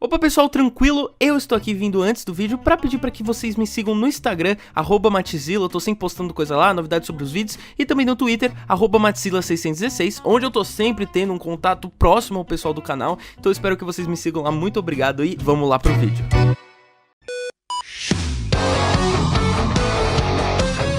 Opa pessoal, tranquilo? Eu estou aqui vindo antes do vídeo para pedir para que vocês me sigam no Instagram, @Matzilla, eu tô sempre postando coisa lá, novidades sobre os vídeos, e também no Twitter, @Matzilla616, onde eu tô sempre tendo um contato próximo ao pessoal do canal, então eu espero que vocês me sigam lá, muito obrigado e vamos lá pro vídeo.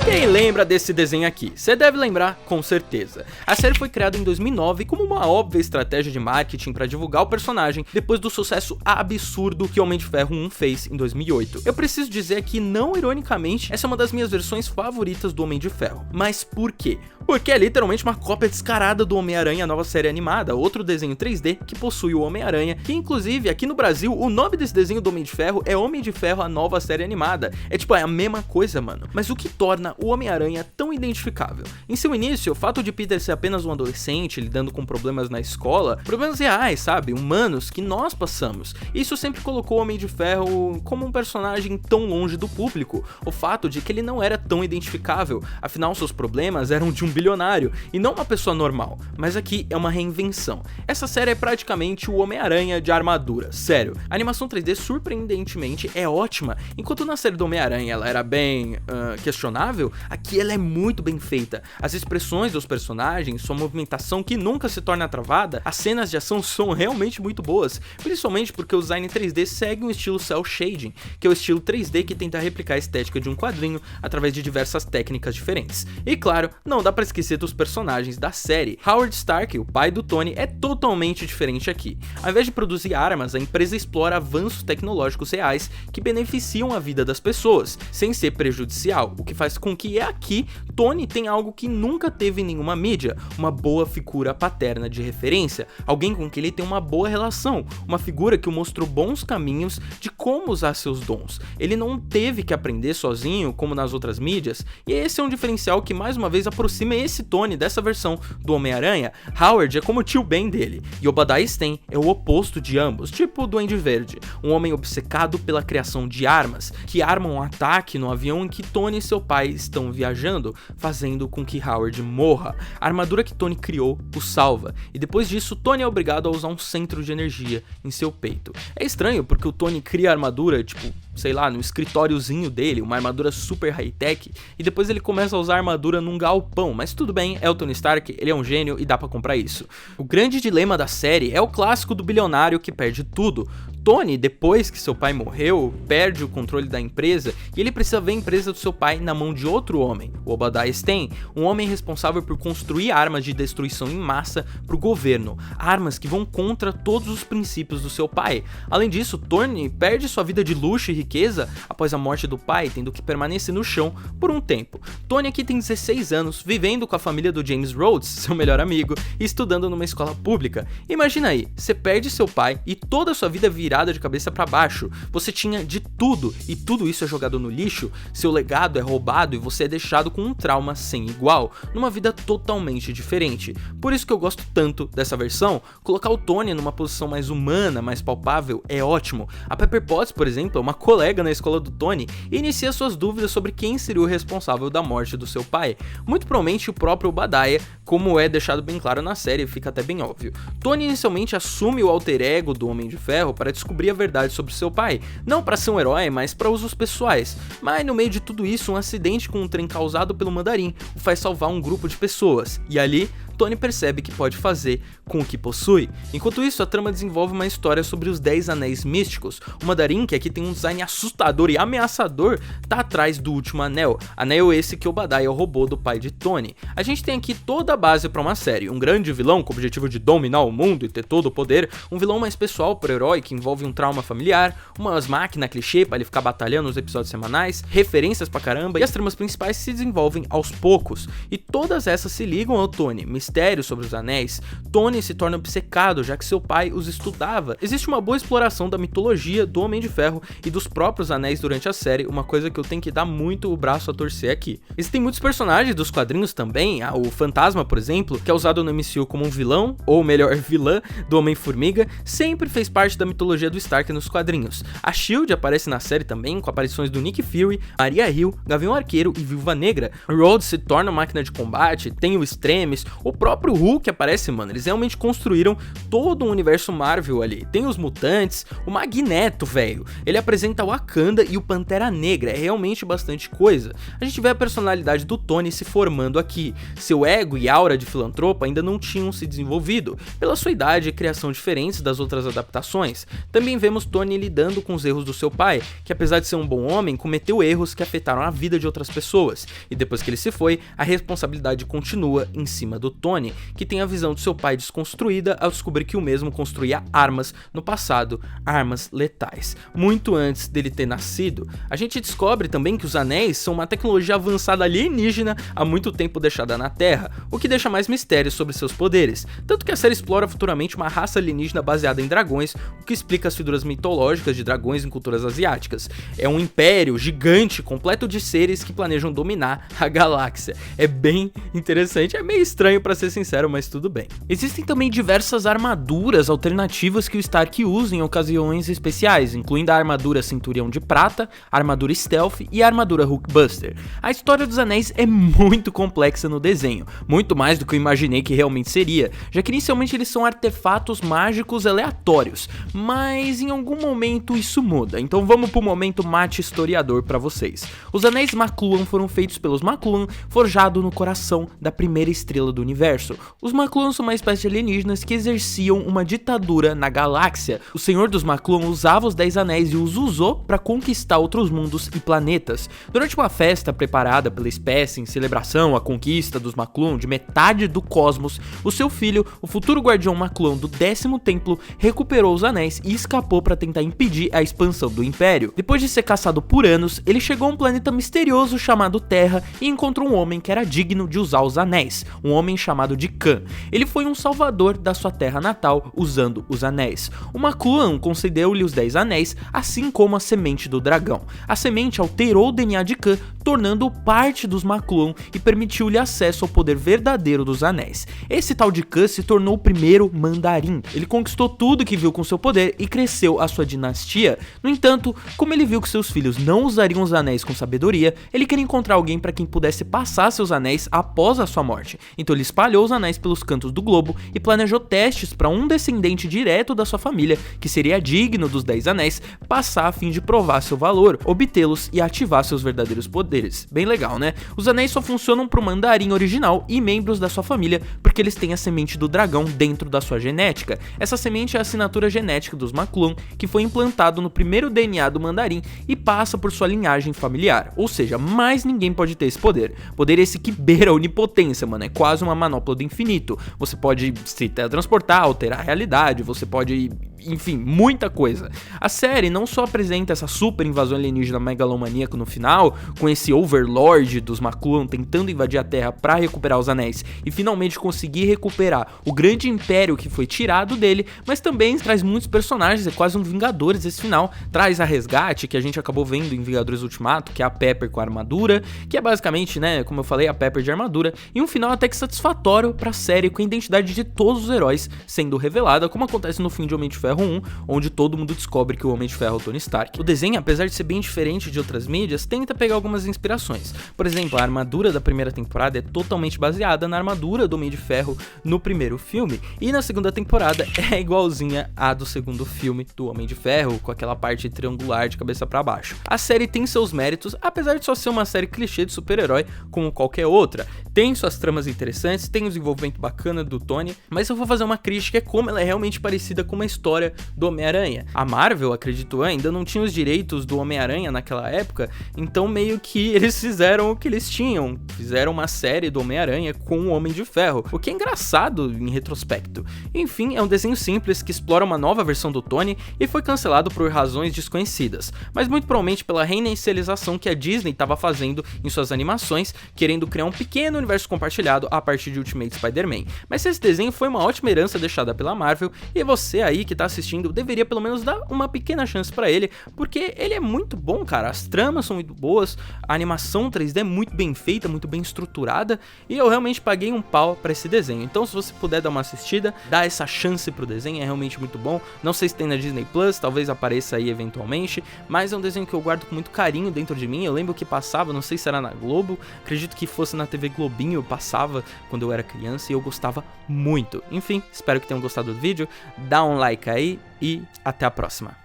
Quem lembra desse desenho aqui? Você deve lembrar, com certeza. A série foi criada em 2009 como uma óbvia estratégia de marketing para divulgar o personagem depois do sucesso absurdo que Homem de Ferro 1 fez em 2008. Eu preciso dizer que, não ironicamente, essa é uma das minhas versões favoritas do Homem de Ferro. Mas por quê? Porque é literalmente uma cópia descarada do Homem-Aranha, nova série animada, outro desenho 3D que possui o Homem-Aranha, que inclusive aqui no Brasil o nome desse desenho do Homem de Ferro é Homem de Ferro, a nova série animada. É tipo, é a mesma coisa, mano. Mas o que torna o Homem-Aranha tão identificável? Em seu início, o fato de Peter ser apenas um adolescente lidando com problemas na escola, problemas reais, sabe, humanos, que nós passamos, isso sempre colocou o Homem de Ferro como um personagem tão longe do público. O fato de que ele não era tão identificável, afinal seus problemas eram de um bilionário e não uma pessoa normal, mas aqui é uma reinvenção. Essa série é praticamente o Homem-Aranha de armadura, sério. A animação 3D surpreendentemente é ótima, enquanto na série do Homem-Aranha ela era bem questionável, aqui ela é muito bem feita. As expressões dos personagens, sua movimentação que nunca se torna travada, as cenas de ação são realmente muito boas, principalmente porque o design 3D segue um estilo cel shading, que é o estilo 3D que tenta replicar a estética de um quadrinho através de diversas técnicas diferentes. E claro, não dá pra esquecer dos personagens da série. Howard Stark, o pai do Tony, é totalmente diferente aqui. Ao invés de produzir armas, a empresa explora avanços tecnológicos reais que beneficiam a vida das pessoas, sem ser prejudicial, o que faz com que aqui Tony tenha algo que nunca teve em nenhuma mídia, uma boa figura paterna de referência, alguém com quem ele tem uma boa relação, uma figura que o mostrou bons caminhos de como usar seus dons. Ele não teve que aprender sozinho, como nas outras mídias, e esse é um diferencial que mais uma vez aproxima esse Tony dessa versão do Homem-Aranha. Howard é como o tio Ben dele, e Obadiah Stane é o oposto de ambos, tipo o Duende Verde, um homem obcecado pela criação de armas, que armam um ataque no avião em que Tony e seu pai estão viajando, fazendo com que Howard morra. A armadura que Tony criou o salva, e depois disso Tony é obrigado a usar um centro de energia em seu peito. É estranho porque o Tony cria a armadura, tipo, sei lá, no escritóriozinho dele, uma armadura super high-tech, e depois ele começa a usar a armadura num galpão, mas tudo bem, é o Tony Stark, ele é um gênio e dá pra comprar isso. O grande dilema da série é o clássico do bilionário que perde tudo. Tony, depois que seu pai morreu, perde o controle da empresa e ele precisa ver a empresa do seu pai na mão de outro homem, o Obadiah Stane, um homem responsável por construir armas de destruição em massa pro governo, armas que vão contra todos os princípios do seu pai. Além disso, Tony perde sua vida de luxo e riqueza após a morte do pai, tendo que permanecer no chão por um tempo. Tony aqui tem 16 anos, vivendo com a família do James Rhodes, seu melhor amigo, e estudando numa escola pública. Imagina aí, você perde seu pai e toda a sua vida virada de cabeça para baixo. Você tinha de tudo e tudo isso é jogado no lixo, seu legado é roubado e você é deixado com um trauma sem igual, numa vida totalmente diferente. Por isso que eu gosto tanto dessa versão. Colocar o Tony numa posição mais humana, mais palpável é ótimo. A Pepper Potts, por exemplo, é uma colega na escola do Tony e inicia suas dúvidas sobre quem seria o responsável da morte do seu pai. Muito provavelmente o próprio Obadiah, como é deixado bem claro na série, fica até bem óbvio. Tony inicialmente assume o alter ego do Homem de Ferro para descobrir a verdade sobre seu pai, não para ser um herói, mas para usos pessoais. Mas no meio de tudo isso, um acidente com um trem causado pelo Mandarim o faz salvar um grupo de pessoas, e ali Tony percebe que pode fazer com o que possui. Enquanto isso, a trama desenvolve uma história sobre os 10 anéis místicos. O Mandarim, que aqui tem um design assustador e ameaçador, tá atrás do último anel. Anel esse que Obadiah roubou do pai de Tony. A gente tem aqui toda a base para uma série. Um grande vilão com o objetivo de dominar o mundo e ter todo o poder. Um vilão mais pessoal pro herói que envolve um trauma familiar. Umas máquinas clichê para ele ficar batalhando nos episódios semanais. Referências pra caramba. E as tramas principais se desenvolvem aos poucos. E todas essas se ligam ao Tony. Mistério sobre os anéis. Tony se torna obcecado, já que seu pai os estudava. Existe uma boa exploração da mitologia do Homem de Ferro e dos próprios anéis durante a série, uma coisa que eu tenho que dar muito o braço a torcer aqui. Existem muitos personagens dos quadrinhos também, o Fantasma, por exemplo, que é usado no MCU como um vilão, ou melhor, vilã do Homem-Formiga, sempre fez parte da mitologia do Stark nos quadrinhos. A SHIELD aparece na série também, com aparições do Nick Fury, Maria Hill, Gavião Arqueiro e Viúva Negra. Rhodes se torna máquina de combate, tem o Extremis, o próprio Hulk aparece, mano, eles realmente construíram todo o universo Marvel ali. Tem os mutantes, o Magneto, velho, ele apresenta o Wakanda e o Pantera Negra, é realmente bastante coisa. A gente vê a personalidade do Tony se formando aqui, seu ego e aura de filantropo ainda não tinham se desenvolvido, pela sua idade e criação diferentes das outras adaptações. Também vemos Tony lidando com os erros do seu pai, que apesar de ser um bom homem, cometeu erros que afetaram a vida de outras pessoas, e depois que ele se foi, a responsabilidade continua em cima do Tony, que tem a visão do seu pai desconstruída ao descobrir que o mesmo construía armas no passado, armas letais, muito antes dele ter nascido. A gente descobre também que os anéis são uma tecnologia avançada alienígena há muito tempo deixada na Terra, o que deixa mais mistérios sobre seus poderes, tanto que a série explora futuramente uma raça alienígena baseada em dragões, o que explica as figuras mitológicas de dragões em culturas asiáticas. É um império gigante, completo de seres que planejam dominar a galáxia. É bem interessante, é meio estranho pra ser sincero, mas tudo bem. Existem também diversas armaduras alternativas que o Stark usa em ocasiões especiais, incluindo a armadura Centurião de Prata, a armadura Stealth e a armadura Hulkbuster. A história dos anéis é muito complexa no desenho, muito mais do que eu imaginei que realmente seria, já que inicialmente eles são artefatos mágicos aleatórios, mas em algum momento isso muda, então vamos pro momento mate historiador pra vocês. Os anéis McLuhan foram feitos pelos McLuhan, forjado no coração da primeira estrela do universo. Os McLuhan são uma espécie de alienígenas que exerciam uma ditadura na galáxia. O Senhor dos McLuhan usava os 10 anéis e os usou para conquistar outros mundos e planetas. Durante uma festa preparada pela espécie em celebração à conquista dos McLuhan de metade do cosmos, o seu filho, o futuro guardião McLuhan do 10º templo, recuperou os anéis e escapou para tentar impedir a expansão do Império. Depois de ser caçado por anos, ele chegou a um planeta misterioso chamado Terra e encontrou um homem que era digno de usar os anéis, um homem chamado de Khan. Ele foi um salvador da sua terra natal usando os anéis. O McLuhan concedeu-lhe os 10 anéis, assim como a semente do dragão. A semente alterou o DNA de Khan, tornando-o parte dos McLuhan e permitiu-lhe acesso ao poder verdadeiro dos anéis. Esse tal de Khan se tornou o primeiro mandarim. Ele conquistou tudo que viu com seu poder e cresceu a sua dinastia. No entanto, como ele viu que seus filhos não usariam os anéis com sabedoria, ele queria encontrar alguém para quem pudesse passar seus anéis após a sua morte. Então ele espalhou os anéis pelos cantos do globo e planejou testes para um descendente direto da sua família, que seria digno dos 10 anéis, passar a fim de provar seu valor, obtê-los e ativar seus verdadeiros poderes. Bem legal, né? Os anéis só funcionam pro mandarim original e membros da sua família, porque eles têm a semente do dragão dentro da sua genética. Essa semente é a assinatura genética dos McLuhan, que foi implantado no primeiro DNA do mandarim e passa por sua linhagem familiar, ou seja, mais ninguém pode ter esse poder. Poder esse que beira a onipotência, mano, é quase uma manopla do infinito. Você pode se teletransportar, alterar a realidade, você pode, enfim, muita coisa. A série não só apresenta essa super invasão alienígena megalomaníaca no final, com esse Overlord dos McLuhan tentando invadir a Terra para recuperar os anéis e finalmente conseguir recuperar o grande império que foi tirado dele, mas também traz muitos personagens, é quase um Vingadores esse final, traz a resgate que a gente acabou vendo em Vingadores Ultimato, que é a Pepper com a armadura, que é basicamente, né, como eu falei, a Pepper de armadura, e um final até que satisfatório pra série, com a identidade de todos os heróis sendo revelada, como acontece no fim de Homem de Ferro 1, onde todo mundo descobre que o Homem de Ferro é o Tony Stark. O desenho, apesar de ser bem diferente de outras mídias, tenta pegar algumas inspirações. Por exemplo, a armadura da primeira temporada é totalmente baseada na armadura do Homem de Ferro no primeiro filme, e na segunda temporada é igualzinha à do segundo filme do Homem de Ferro, com aquela parte triangular de cabeça pra baixo. A série tem seus méritos, apesar de só ser uma série clichê de super-herói como qualquer outra. Tem suas tramas interessantes, tem um desenvolvimento bacana do Tony, mas eu vou fazer uma crítica, é como ela é realmente parecida com uma história do Homem-Aranha. A Marvel, acredito eu, ainda não tinha os direitos do Homem-Aranha naquela época, então meio que eles fizeram o que eles tinham, fizeram uma série do Homem-Aranha com o Homem de Ferro, o que é engraçado em retrospecto. Enfim, é um desenho simples que explora uma nova versão do Tony e foi cancelado por razões desconhecidas, mas muito provavelmente pela reinicialização que a Disney estava fazendo em suas animações, querendo criar um pequeno universo compartilhado a partir de Ultimate Spider-Man. Mas esse desenho foi uma ótima herança deixada pela Marvel, e você aí que tá assistindo deveria pelo menos dar uma pequena chance pra ele, porque ele é muito bom, cara, as tramas são muito boas, a animação 3D é muito bem feita, muito bem estruturada, e eu realmente paguei um pau pra esse desenho. Então se você puder dar uma assistida, dá essa chance pro desenho, é realmente muito bom. Não sei se tem na Disney Plus, talvez apareça aí eventualmente, mas é um desenho que eu guardo com muito carinho dentro de mim. Eu lembro que passava, não sei se era na Globo, acredito que fosse na TV Globinho, passava quando eu era criança e eu gostava muito. Enfim, espero que tenham gostado do vídeo, dá um like aí e até a próxima.